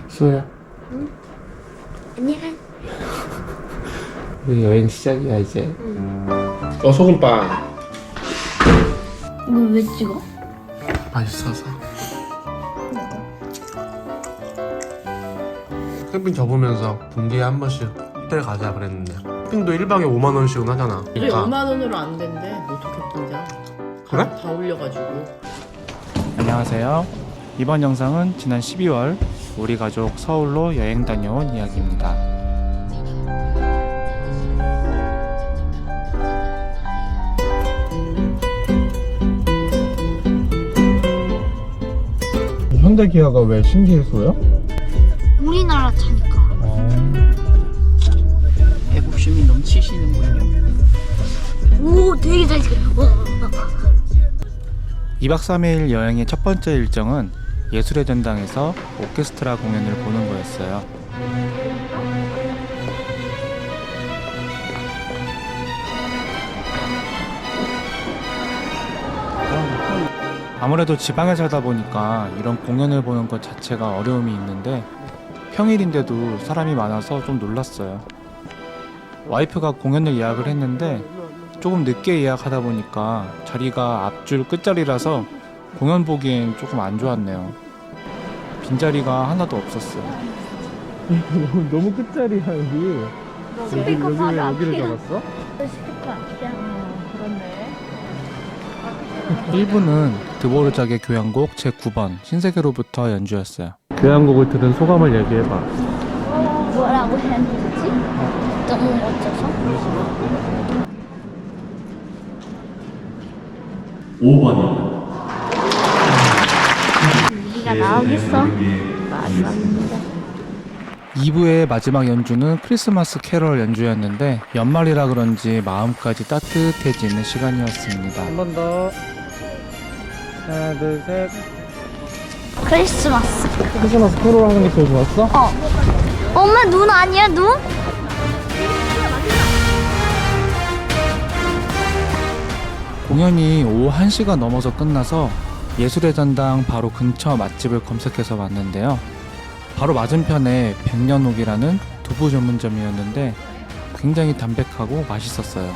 수호야, 응? 안녕. 우리 여행 시작이야 이제. 소금빵. 이거 왜 찍어? 맛있어서. 캠핑 접으면서 분기에 한 번씩 호텔 가자 그랬는데 캠핑도 1박에 5만 원씩은 하잖아. 그래 5만 원으로 안 된대 모토 캠핑장. 그래? 다 올려가지고. 안녕하세요. 이번 영상은 지난 12월 우리 가족 서울로 여행 다녀온 이야기입니다. 현대기아가 왜 신기해서요? 우리나라 차니까. 배고픔이 넘치시는군요. 오, 되게 잘 찍어. 2박 3일 여행의 첫 번째 일정은 예술의 전당에서 오케스트라 공연을 보는 거였어요. 아무래도 지방에 살다 보니까 이런 공연을 보는 것 자체가 어려움이 있는데 평일인데도 사람이 많아서 좀 놀랐어요. 와이프가 공연을 예약을 했는데 조금 늦게 예약하다 보니까 자리가 앞줄 끝자리라서 공연 보기엔 조금 안 좋았네요. 빈자리가 하나도 없었어요. 너무 끝자리야 여기. 스피커 바로 여기를 앞이야. 잡았어? 스피커 앞이야. 그렇네. 1부는 드보르작의 교향곡 제9번 신세계로부터 연주였어요. 교향곡을 들은 소감을 얘기해봐. 뭐라고 했는지? 너무 멋져서? 5번이요. 우리가 나오겠어? 맞습니다. 2부의 마지막 연주는 크리스마스 캐럴 연주였는데 연말이라 그런지 마음까지 따뜻해지는 시간이었습니다. 한 번 더. 하나, 둘, 셋. 크리스마스. 크리스마스 캐롤 하는 게 제일 좋았어? 엄마 눈 아니야 눈? 공연이 오후 1시가 넘어서 끝나서 예술의 전당 바로 근처 맛집을 검색해서 왔는데요. 바로 맞은편에 백년옥이라는 두부 전문점이었는데 굉장히 담백하고 맛있었어요.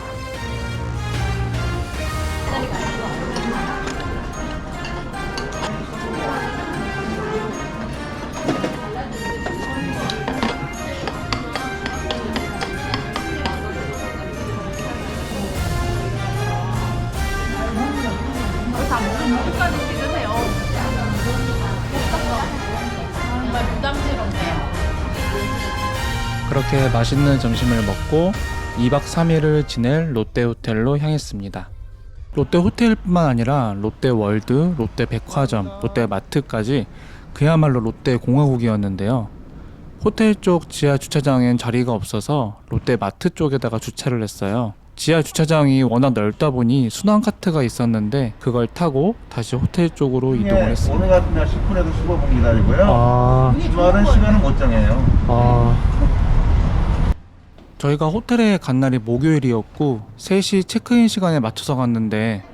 그렇게 맛있는 점심을 먹고 2박 3일을 지낼 롯데호텔로 향했습니다. 롯데호텔뿐만 아니라 롯데월드, 롯데백화점, 롯데마트까지 그야말로 롯데공화국이었는데요. 호텔 쪽 지하 주차장엔 자리가 없어서 롯데마트 쪽에다가 주차를 했어요. 지하 주차장이 워낙 넓다 보니 순환카트가 있었는데 그걸 타고 다시 호텔 쪽으로 이동을 했습니다. 오늘 같은 날 10분에서 15분 기다리고요. 아, 주말은 시간은 못 정해요. 저희가 호텔에 간 날이 목요일이었고 3시 체크인 시간에 맞춰서 갔는데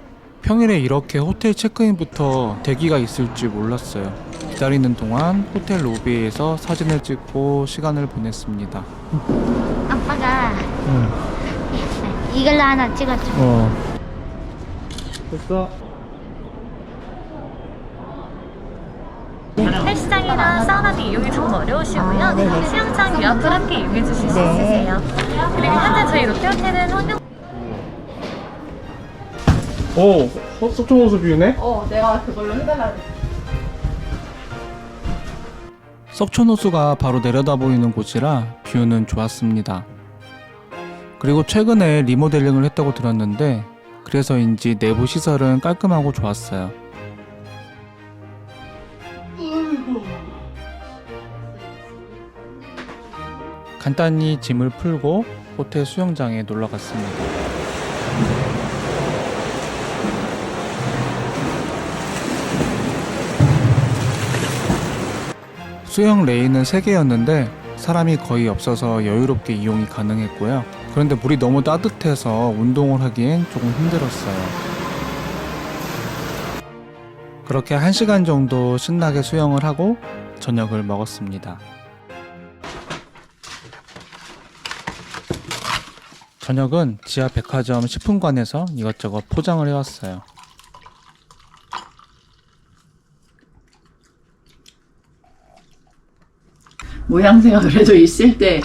평일에 이렇게 호텔 체크인부터 대기가 있을 줄 몰랐어요. 기다리는 동안 호텔 로비에서 사진을 찍고 시간을 보냈습니다. 아빠가 이걸로 하나 찍어줘. 됐어. 헬스장이나 사우나도 이용이 조금 어려우시고요. 수영장 유아풀 함께 이용해 주실 수 있으세요. 그리고 현재 저희 롯데호텔은 환경 석촌호수 뷰네? 내가 그걸로 해달라. 석촌호수가 바로 내려다 보이는 곳이라 뷰는 좋았습니다. 그리고 최근에 리모델링을 했다고 들었는데 그래서인지 내부 시설은 깔끔하고 좋았어요. 간단히 짐을 풀고 호텔 수영장에 놀러 갔습니다. 수영 레인은 3개였는데 사람이 거의 없어서 여유롭게 이용이 가능했고요. 그런데 물이 너무 따뜻해서 운동을 하기엔 조금 힘들었어요. 그렇게 1시간 정도 신나게 수영을 하고 저녁을 먹었습니다. 저녁은 지하 백화점 식품관에서 이것저것 포장을 해왔어요. 모양새가 그래도 있을 때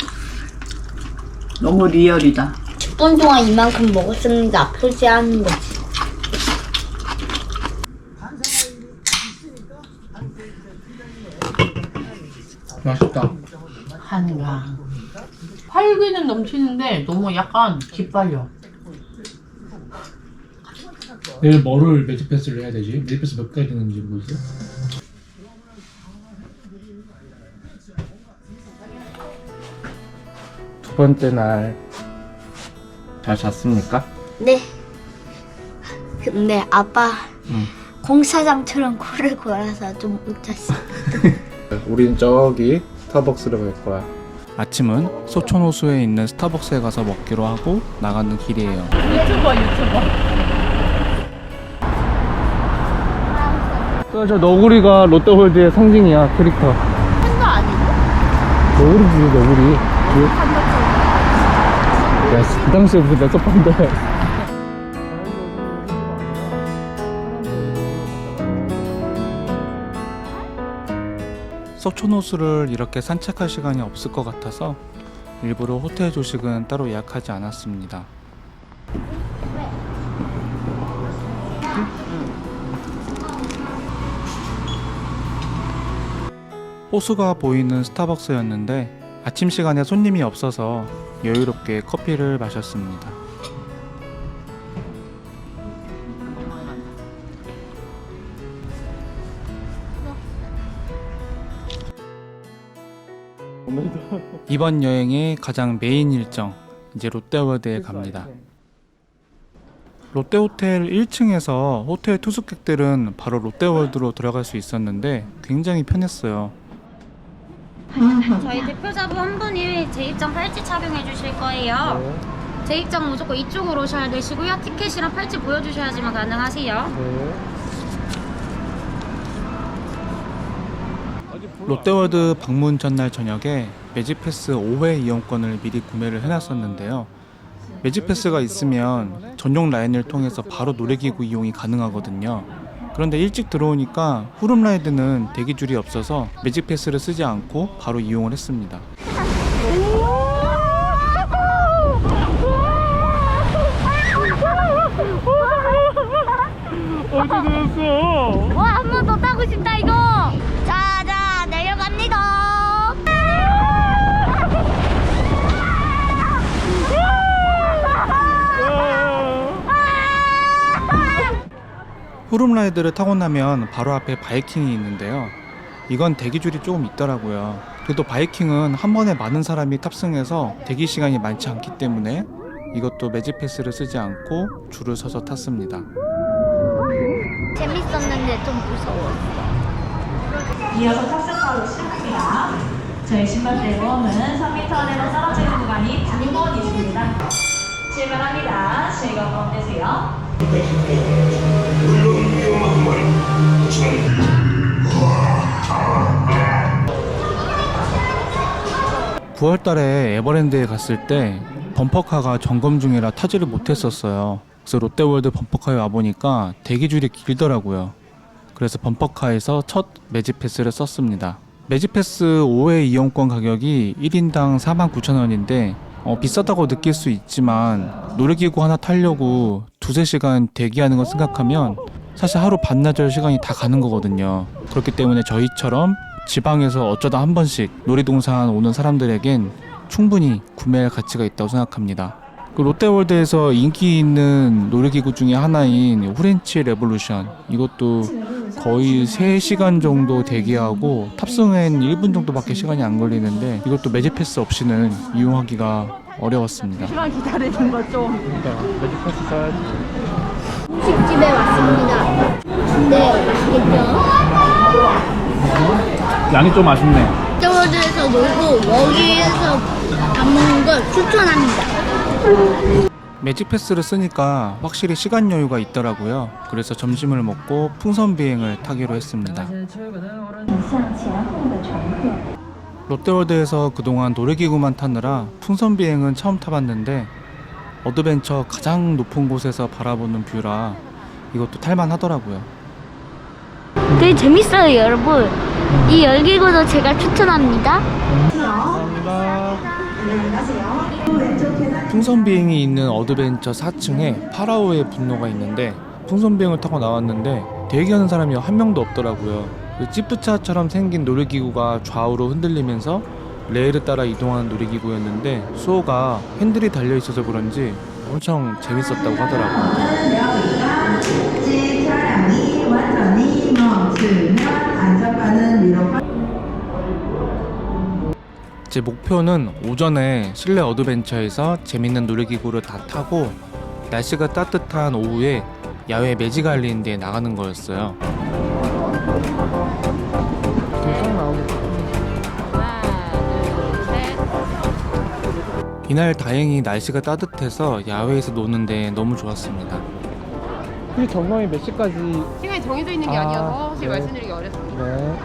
너무 리얼이다. 10분 동안 이만큼 먹었습니다. 아프지 않은 거지. 맛있다. 한강. 활기는 넘치는데 너무 약간 기빨려. 내일 뭐를 매직패스를 해야 되지? 매직패스 몇 개가 되는지 모르겠어. 두 번째 날 잘 잤습니까? 네. 근데 아빠 응. 공사장처럼 코를 골아서 좀 웃겼어. 우린 저기 스타벅스를 갈 거야. 아침은 소촌호수에 있는 스타벅스에 가서 먹기로 하고 나가는 길이에요. 저 너구리가 롯데월드의 상징이야, 캐릭터. 팬도 아니고? 너구리지, 너구리. 야, 그 당시에 무슨 넷서판데. 석촌호수를 이렇게 산책할 시간이 없을 것 같아서 일부러 호텔 조식은 따로 예약하지 않았습니다. 호수가 보이는 스타벅스였는데 아침 시간에 손님이 없어서 여유롭게 커피를 마셨습니다. 이번 여행의 가장 메인 일정, 이제 롯데월드에 갑니다. 롯데호텔 1층에서 호텔 투숙객들은 바로 롯데월드로 들어갈 수 있었는데 굉장히 편했어요. 저희 대표자분 한 분이 재입장 팔찌 착용해 주실 거예요. 재입장 무조건 이쪽으로 오셔야 되시고요. 티켓이랑 팔찌 보여주셔야지만 가능하세요. 롯데월드 방문 전날 저녁에 매직패스 5회 이용권을 미리 구매를 해놨었는데요. 매직패스가 있으면 전용 라인을 통해서 바로 놀이기구 이용이 가능하거든요. 그런데 일찍 들어오니까 후룸라이드는 대기줄이 없어서 매직패스를 쓰지 않고 바로 이용을 했습니다. 와, 한 번 더 타고 싶다 이거. 자자 내려갑니다. 후룸라이드를 타고 나면 바로 앞에 바이킹이 있는데요. 이건 대기줄이 조금 있더라고요. 그래도 바이킹은 한 번에 많은 사람이 탑승해서 대기 시간이 많지 않기 때문에 이것도 매직패스를 쓰지 않고 줄을 서서 탔습니다. 재밌었는데 좀 무서웠어. 이어서 탑승하고 시작합니다. 저희 신발대 보험은 3m 아래로 떨어져 있는 구간이 단보험이 있습니다. 출발합니다. 즐거운 밤 되세요. 9월달에 에버랜드에 갔을 때 범퍼카가 점검 중이라 타지를 못했었어요. 그래서 롯데월드 범퍼카에 와보니까 대기줄이 길더라고요. 그래서 범퍼카에서 첫 매직패스를 썼습니다. 매직패스 5회 이용권 가격이 1인당 49,000원인데 비싸다고 느낄 수 있지만 놀이기구 하나 타려고 2-3시간 대기하는 걸 생각하면 사실 하루 반나절 시간이 다 가는 거거든요. 그렇기 때문에 저희처럼 지방에서 어쩌다 한 번씩 놀이동산 오는 사람들에겐 충분히 구매할 가치가 있다고 생각합니다. 그 롯데월드에서 인기 있는 놀이기구 중에 하나인 후렌치 레볼루션, 이것도 거의 3시간 정도 대기하고 탑승엔 1분 정도밖에 시간이 안 걸리는데 이것도 매직패스 없이는 이용하기가 어려웠습니다. 시간 기다리는 거 좀. 매직패스 사야지. 음식집에 왔습니다. 근데 맛있겠죠? 양이 좀 아쉽네. 롯데월드에서 놀고 여기에서 밥 먹는 걸 추천합니다. 매직 패스를 쓰니까 확실히 시간 여유가 있더라고요. 그래서 점심을 먹고 풍선 비행을 타기로 했습니다. 롯데월드에서 그동안 놀이기구만 타느라 풍선 비행은 처음 타봤는데 어드벤처 가장 높은 곳에서 바라보는 뷰라 이것도 탈만하더라고요. 되게 재밌어요, 여러분. 이 열기구도 제가 추천합니다. 풍선 비행이 있는 어드벤처 4층에 파라오의 분노가 있는데 풍선 비행을 타고 나왔는데 대기하는 사람이 한 명도 없더라고요. 그 지프차처럼 생긴 놀이기구가 좌우로 흔들리면서 레일을 따라 이동하는 놀이기구였는데 수호가 핸들이 달려있어서 그런지 엄청 재밌었다고 하더라고요. 제 목표는 오전에 실내 어드벤처에서 재밌는 놀이기구를 다 타고 날씨가 따뜻한 오후에 야외 매직 아일랜드에 나가는 거였어요. 이날 다행히 날씨가 따뜻해서 야외에서 노는데 너무 좋았습니다. 혹시 점검이 몇 시까지? 시간이 정해져 있는 게 아니어서 사실 말씀드리기 어렵습니다. 네.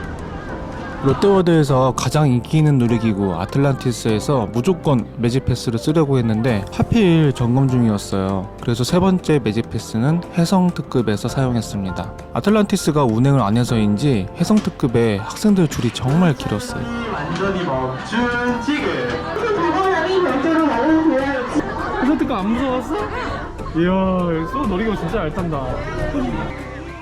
롯데월드에서 가장 인기 있는 놀이기구 아틀란티스에서 무조건 매직 패스를 쓰려고 했는데 하필 점검 중이었어요. 그래서 세 번째 매직 패스는 해성 특급에서 사용했습니다. 아틀란티스가 운행을 안 해서인지 해성 특급에 학생들 줄이 정말 길었어요. 완전히 멈춘 지금. 해성 특급 안 무서웠어? 이야, 수호 놀이기구 진짜 잘 탄다.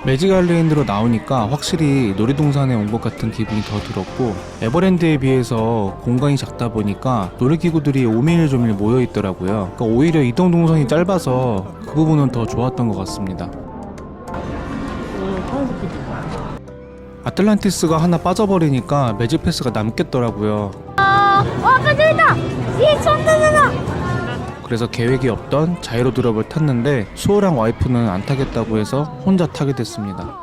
매직 아일랜드로 나오니까 확실히 놀이동산에 온 것 같은 기분이 더 들었고 에버랜드에 비해서 공간이 작다 보니까 놀이기구들이 오밀조밀 모여 있더라고요. 그러니까 오히려 이동 동선이 짧아서 그 부분은 더 좋았던 것 같습니다. 아틀란티스가 하나 빠져버리니까 매직 패스가 남겠더라고요. 아빠 저기다! 예, 천둥이다! 그래서 계획이 없던 자이로 드롭을 탔는데 수호랑 와이프는 안 타겠다고 해서 혼자 타게 됐습니다.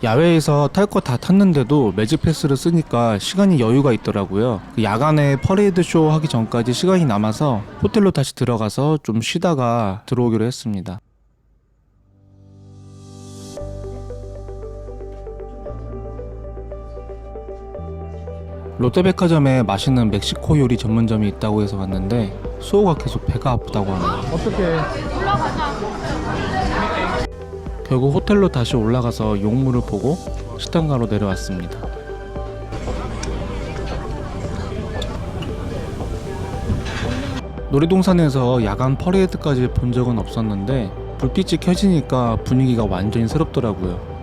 야외에서 탈 거 다 탔는데도 매직 패스를 쓰니까 시간이 여유가 있더라고요. 야간에 퍼레이드 쇼 하기 전까지 시간이 남아서 호텔로 다시 들어가서 좀 쉬다가 들어오기로 했습니다. 롯데백화점에 맛있는 멕시코 요리 전문점이 있다고 해서 왔는데 수호가 계속 배가 아프다고 합니다. 어떻게? 결국 호텔로 다시 올라가서 용물을 보고 식당가로 내려왔습니다. 놀이동산에서 야간 퍼레이드까지 본 적은 없었는데 불빛이 켜지니까 분위기가 완전히 새롭더라고요.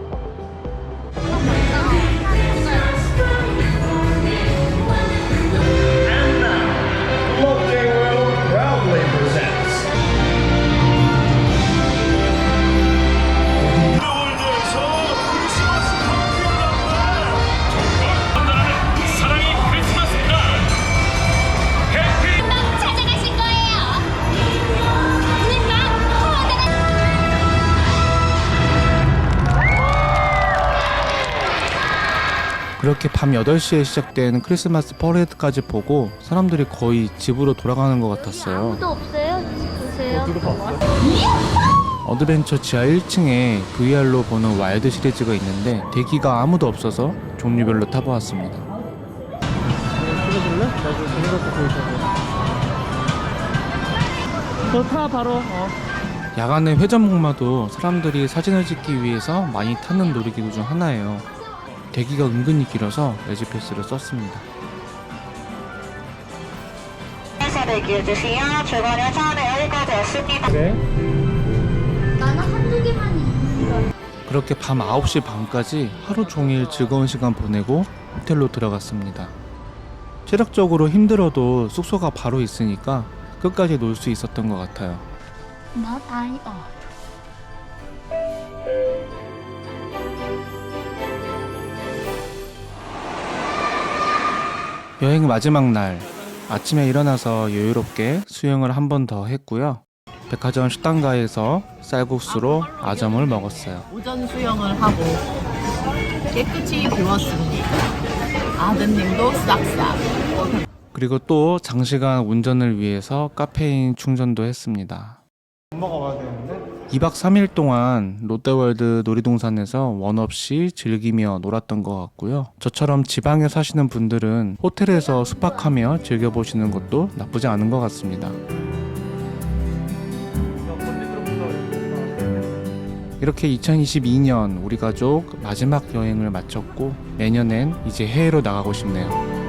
찾아가실 거예요. 그렇게 밤 8시에 시작된 크리스마스 퍼레이드까지 보고 사람들이 거의 집으로 돌아가는 것 같았어요. 아무도 없어요? 보세요. 어드벤처 지하 1층에 VR로 보는 와일드 시리즈가 있는데 대기가 아무도 없어서 종류별로 타보았습니다. 찍어줄래? 나도 재밌었어 보이잖아. 타 바로. 야간에 회전목마도 사람들이 사진을 찍기 위해서 많이 타는 놀이기구 중 하나예요. 대기가 은근히 길어서 매직 패스를 썼습니다. 그래? 나는 한두 개만 있는 거. 그렇게 밤 9시 반까지 하루 종일 즐거운 시간 보내고 호텔로 들어갔습니다. 체력적으로 힘들어도 숙소가 바로 있으니까 끝까지 놀 수 있었던 것 같아요. 나 다이 여행 마지막 날 아침에 일어나서 여유롭게 수영을 한 번 더 했고요. 백화점 식당가에서 쌀국수로 아점을 먹었어요. 오전 수영을 하고 깨끗이 비웠습니다. 아드님도 싹싹. 그리고 또 장시간 운전을 위해서 카페인 충전도 했습니다. 2박 3일 동안 롯데월드 놀이동산에서 원 없이 즐기며 놀았던 것 같고요. 저처럼 지방에 사시는 분들은 호텔에서 숙박하며 즐겨보시는 것도 나쁘지 않은 것 같습니다. 이렇게 2022년 우리 가족 마지막 여행을 마쳤고 내년엔 이제 해외로 나가고 싶네요.